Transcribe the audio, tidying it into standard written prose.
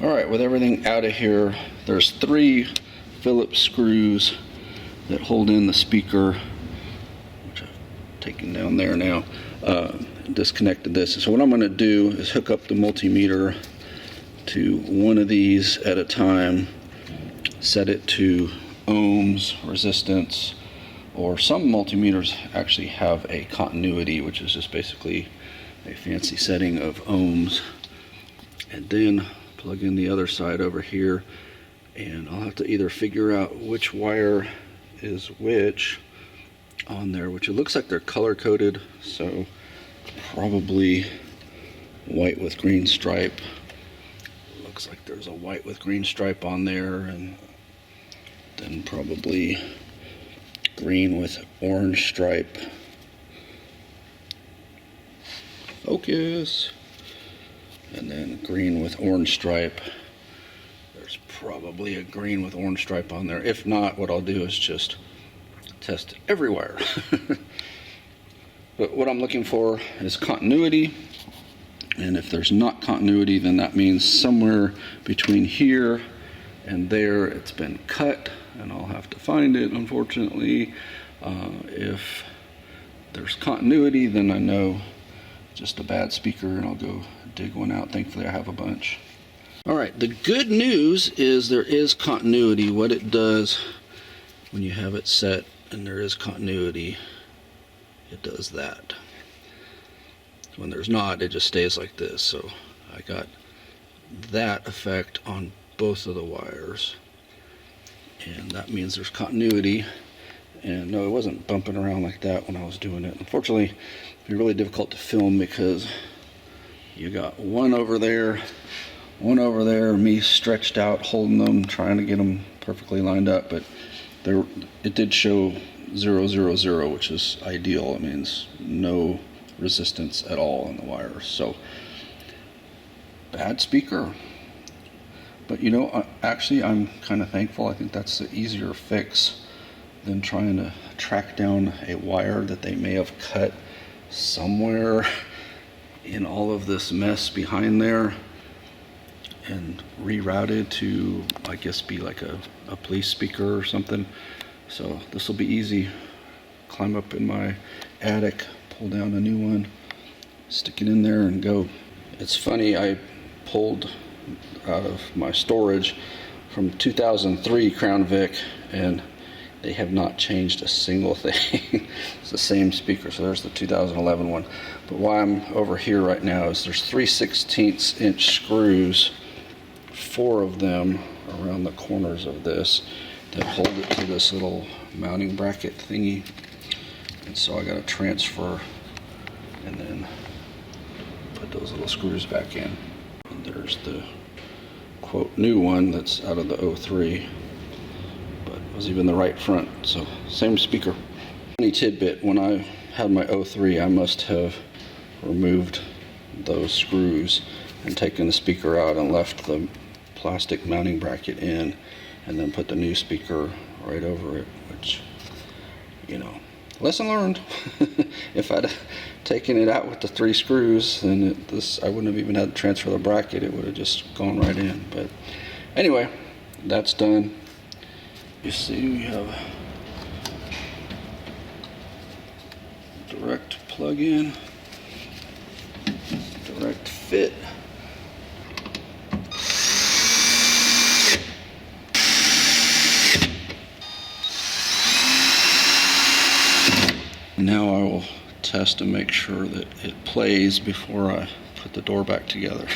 Alright, with everything out of here, there's 3 Phillips screws that hold in the speaker, which I've taken down there now. Disconnected this. So what I'm going to do is hook up the multimeter to one of these at a time, set it to ohms, resistance, or some multimeters actually have a continuity, which is just basically a fancy setting of ohms, and then plug in the other side over here, and I'll have to either figure out which wire is which on there, which it looks like they're color coded, so probably white with green stripe. Looks like there's a white with green stripe on there, and then probably green with orange stripe. Focus. And then green with orange stripe. There's probably a green with orange stripe on there. If not, what I'll do is just test every wire. But what I'm looking for is continuity, and if there's not continuity, then that means somewhere between here and there it's been cut, and I'll have to find it, unfortunately. If there's continuity, then I know just a bad speaker, and I'll go dig one out. Thankfully I have a bunch. Alright, the good news is there is continuity. What it does when you have it set and there is continuity, it does that. When there's not, it just stays like this. So I got that effect on both of the wires, and that means there's continuity. And no, it wasn't bumping around like that when I was doing it. Unfortunately, it'd be really difficult to film because you got one over there, me stretched out holding them, trying to get them perfectly lined up, but it did show 0, 0, 0, which is ideal. It means no resistance at all in the wires. So bad speaker. But you know, actually I'm kind of thankful. I think that's the easier fix than trying to track down a wire that they may have cut somewhere in all of this mess behind there and rerouted to, I guess, be like a police speaker or something. So this will be easy. Climb up in my attic, pull down a new one, stick it in there and go. It's funny, I pulled out of my storage from 2003 Crown Vic, and they have not changed a single thing. It's the same speaker. So there's the 2011 one. But why I'm over here right now is there's 3/16 inch screws, 4 of them around the corners of this, that hold it to this little mounting bracket thingy. And so I got to transfer and then put those little screws back in. And there's the quote new one that's out of the 03, but it was even the right front, so same speaker. Funny tidbit, when I had my 03, I must have removed those screws and taken the speaker out and left the plastic mounting bracket in, and then put the new speaker right over it, which, you know, lesson learned. If I'd taken it out with the 3 screws, then I wouldn't have even had to transfer the bracket. It would have just gone right in. But anyway, that's done. You see, we have direct plug-in, direct fit. Now I will test to make sure that it plays before I put the door back together.